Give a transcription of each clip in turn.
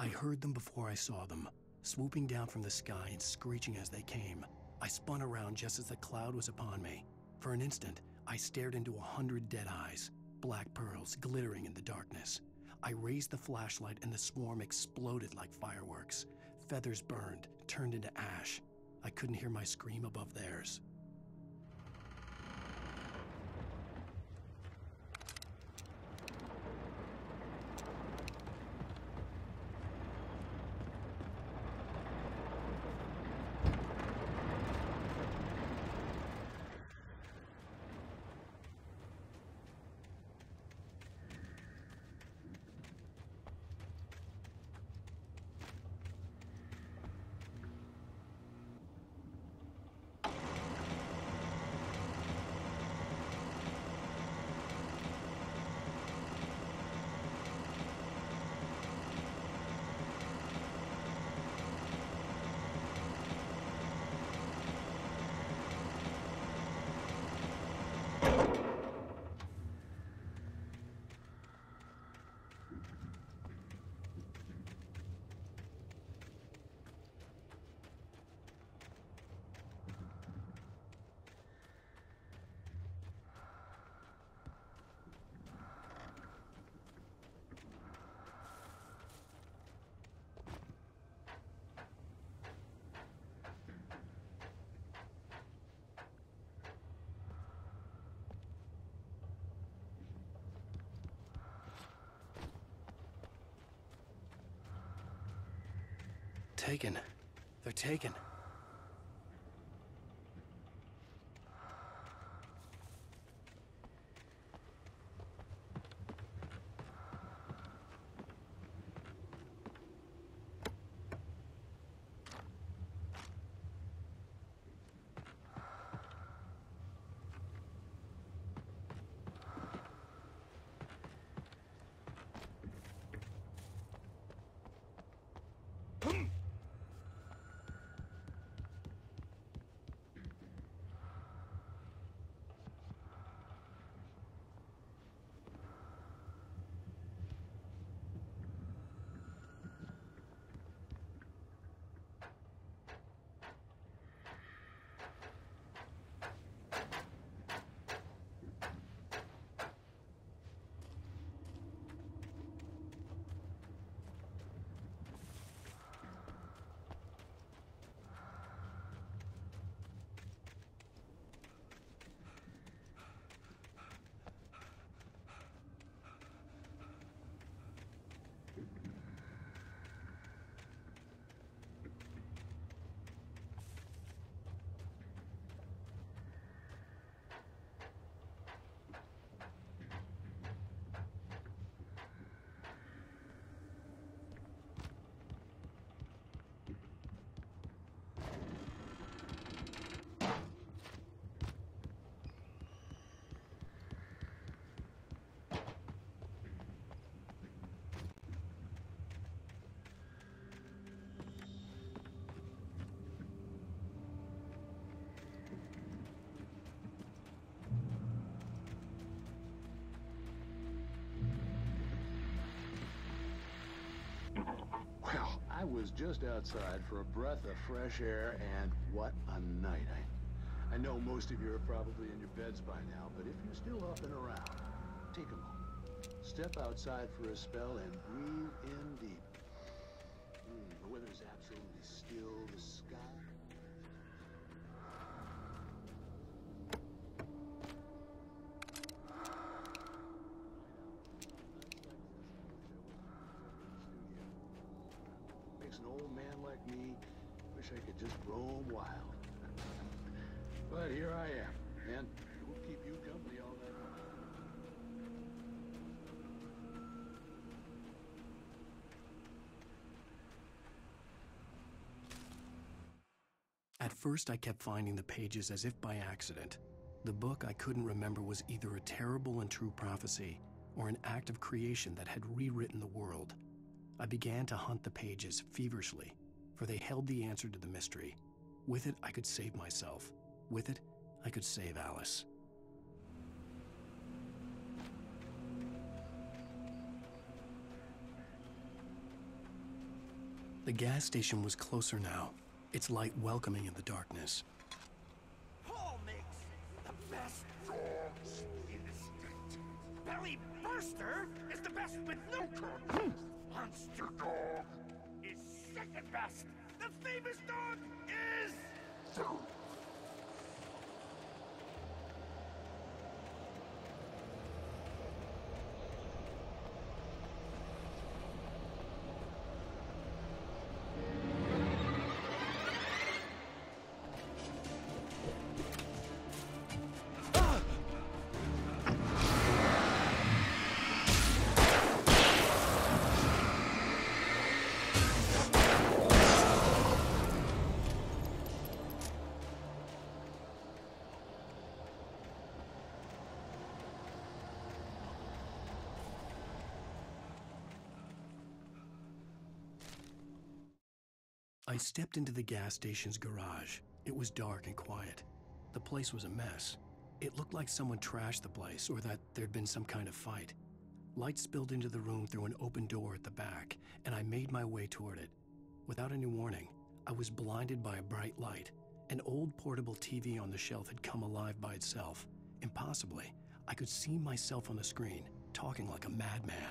I heard them before I saw them, swooping down from the sky and screeching as they came. I spun around just as the cloud was upon me. For an instant, I stared into 100 dead eyes, black pearls glittering in the darkness. I raised the flashlight and the swarm exploded like fireworks. Feathers burned, turned into ash. I couldn't hear my scream above theirs. Taken. They're taken. Well, I was just outside for a breath of fresh air, and what a night. I know most of you are probably in your beds by now, but if you're still up and around, take a moment. Step outside for a spell and breathe in deep. The weather's absolutely still, the sky... Makes an old man like me wish I could just roam wild. But here I am, and it will keep you company all night long. At first, I kept finding the pages as if by accident. The book I couldn't remember was either a terrible and true prophecy or an act of creation that had rewritten the world. I began to hunt the pages feverishly, for they held the answer to the mystery. With it, I could save myself. With it, I could save Alice. The gas station was closer now, its light welcoming in the darkness. Paul makes the best dogs in the state. Belly Burster is the best with no coat. Monster Dog is second best. The famous dog is... I stepped into the gas station's garage. It was dark and quiet. The place was a mess. It looked like someone trashed the place or that there'd been some kind of fight. Light spilled into the room through an open door at the back, and I made my way toward it. Without any warning, I was blinded by a bright light. An old portable TV on the shelf had come alive by itself. Impossibly, I could see myself on the screen, talking like a madman.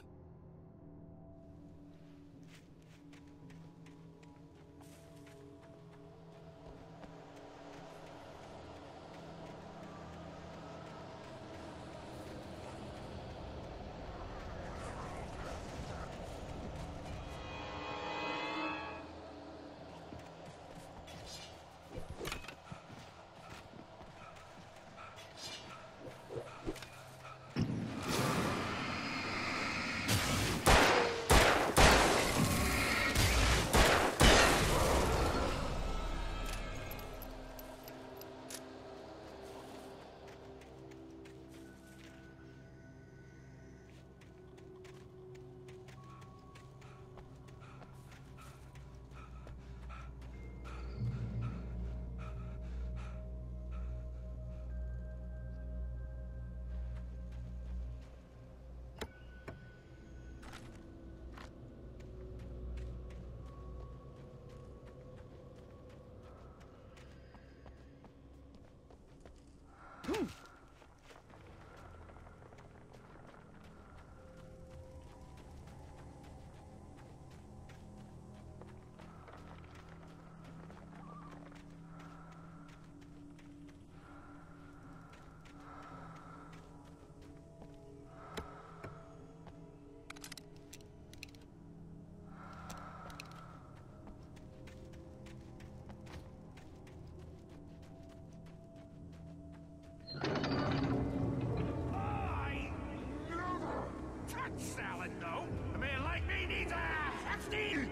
Salad, though. A man like me needs a hefty...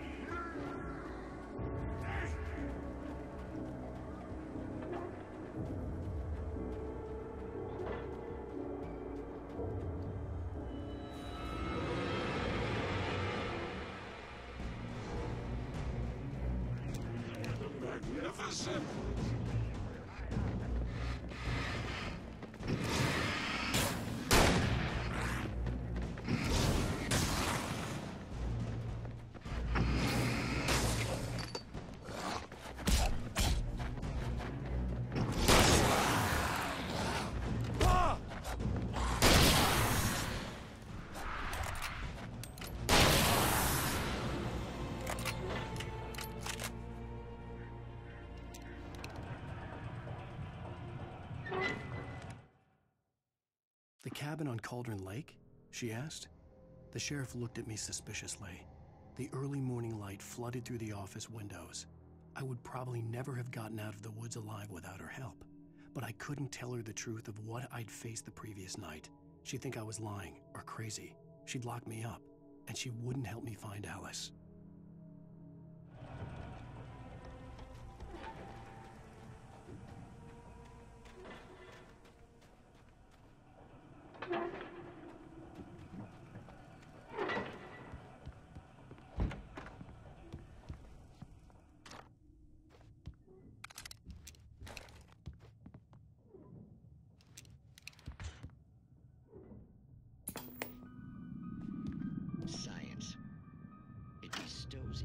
Magnificent! The cabin on Cauldron Lake? She asked. The sheriff looked at me suspiciously. The early morning light flooded through the office windows. I would probably never have gotten out of the woods alive without her help, but I couldn't tell her the truth of what I'd faced the previous night. She'd think I was lying or crazy. She'd lock me up, and she wouldn't help me find Alice.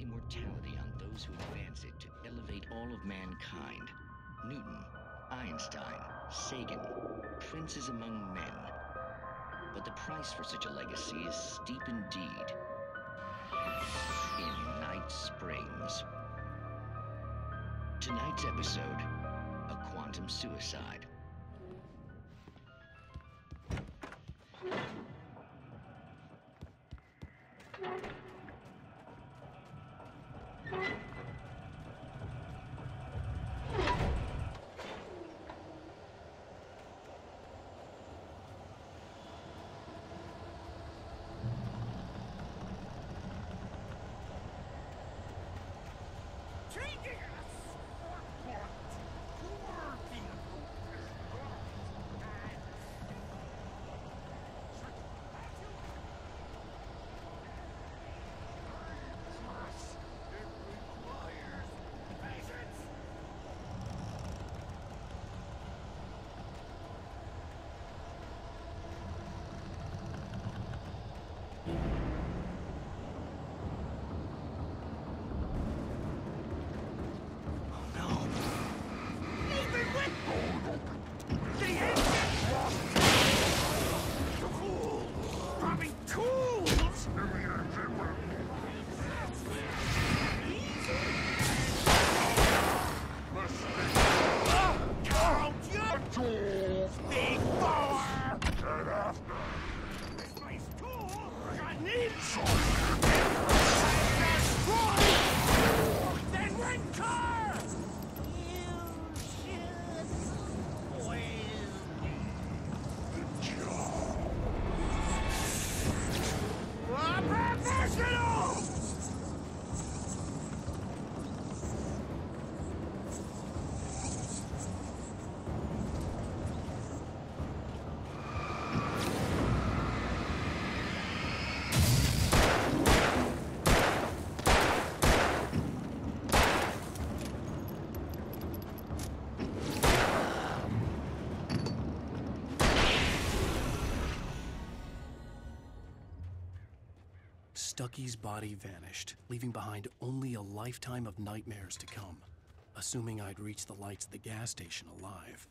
immortality on those who advance it to elevate all of mankind. Newton, Einstein, Sagan, princes among men. But the price for such a legacy is steep indeed. In Night Springs. Tonight's episode, a quantum suicide. Changing us for what? Working is trust. It requires patience. Even with the engine lost. The fool! Dropping tools! Count your tools, big baller! This place tool got needs! Destroy! Then rent car! You should spoil me. A professional! Stucky's body vanished, leaving behind only a lifetime of nightmares to come, assuming I'd reach the lights of the gas station alive.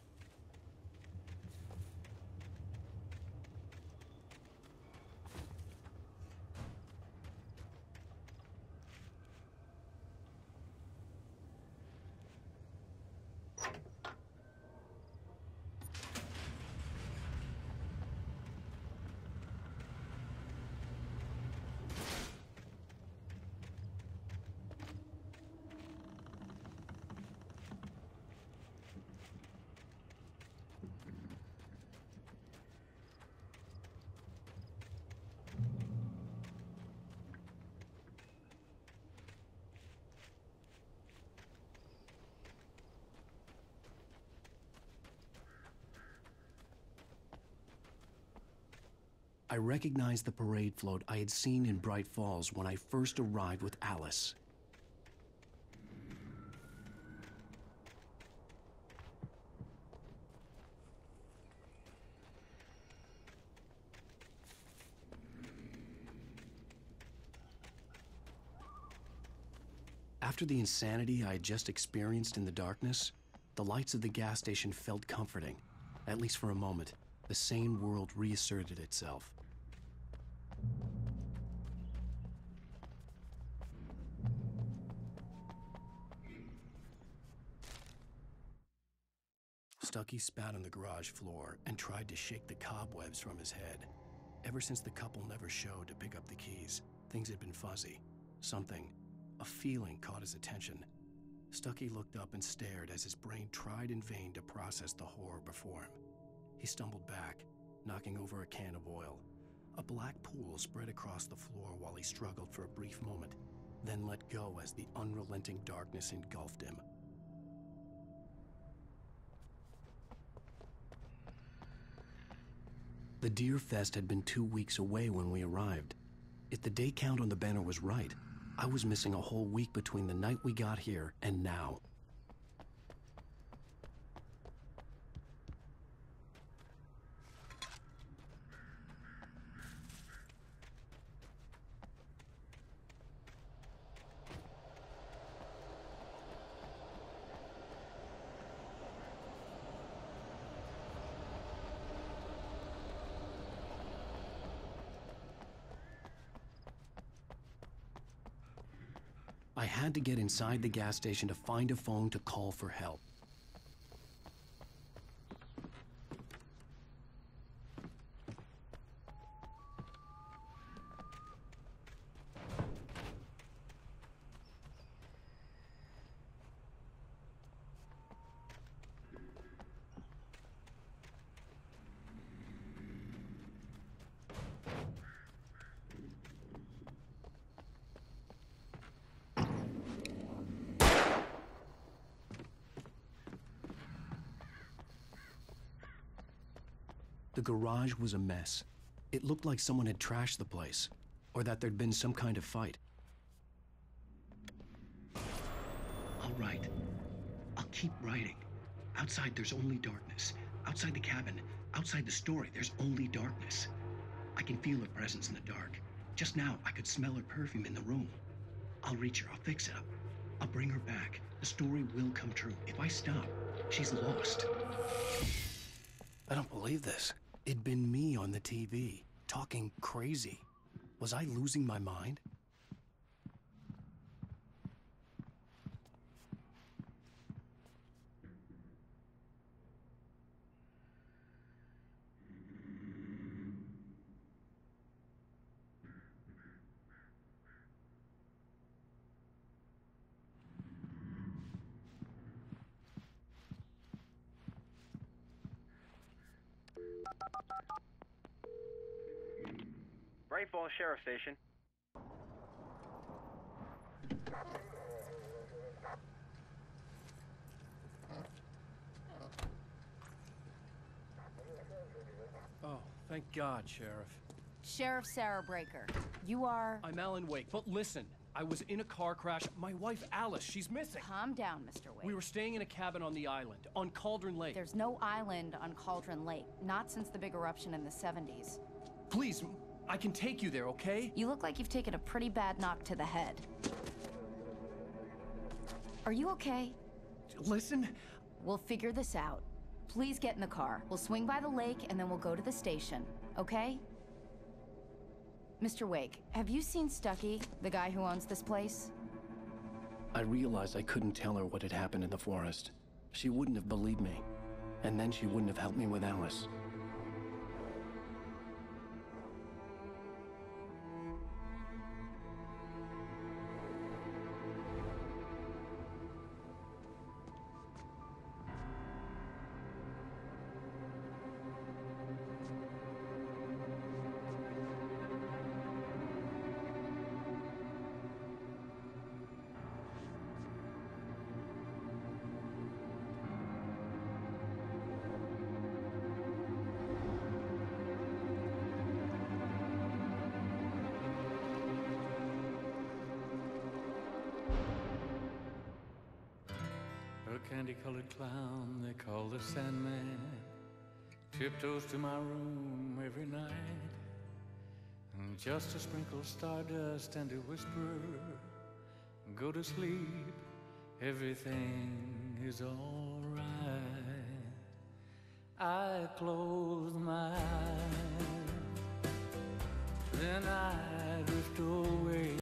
I recognized the parade float I had seen in Bright Falls when I first arrived with Alice. After the insanity I had just experienced in the darkness, the lights of the gas station felt comforting. At least for a moment, the sane world reasserted itself. Stucky spat on the garage floor and tried to shake the cobwebs from his head. Ever since the couple never showed to pick up the keys, things had been fuzzy. Something, a feeling, caught his attention. Stucky looked up and stared as his brain tried in vain to process the horror before him. He stumbled back, knocking over a can of oil. A black pool spread across the floor while he struggled for a brief moment, then let go as the unrelenting darkness engulfed him. The Deer Fest had been 2 weeks away when we arrived. If the day count on the banner was right, I was missing a whole week between the night we got here and now. I had to get inside the gas station to find a phone to call for help. The garage was a mess. It looked like someone had trashed the place, or that there'd been some kind of fight. I'll write. I'll keep writing. Outside, there's only darkness. Outside the cabin, outside the story, there's only darkness. I can feel her presence in the dark. Just now, I could smell her perfume in the room. I'll reach her. I'll fix it up. I'll bring her back. The story will come true. If I stop, she's lost. I don't believe this. It'd been me on the TV, talking crazy. Was I losing my mind? Bright Falls Sheriff Station. Oh, thank God, Sheriff. Sheriff Sarah Beaker. You are... I'm Alan Wake, but listen. I was in a car crash. My wife, Alice, she's missing. Calm down, Mr. Wake. We were staying in a cabin on the island, on Cauldron Lake. There's no island on Cauldron Lake. Not since the big eruption in the 70s. Please, I can take you there, okay? You look like you've taken a pretty bad knock to the head. Are you okay? Listen. We'll figure this out. Please get in the car. We'll swing by the lake and then we'll go to the station, okay? Mr. Wake, have you seen Stucky, the guy who owns this place? I realized I couldn't tell her what had happened in the forest. She wouldn't have believed me. And then she wouldn't have helped me with Alice. A candy-colored clown they call the Sandman tiptoes to my room every night, and just to sprinkle stardust and to whisper, go to sleep, everything is all right. I close my eyes, then I drift away.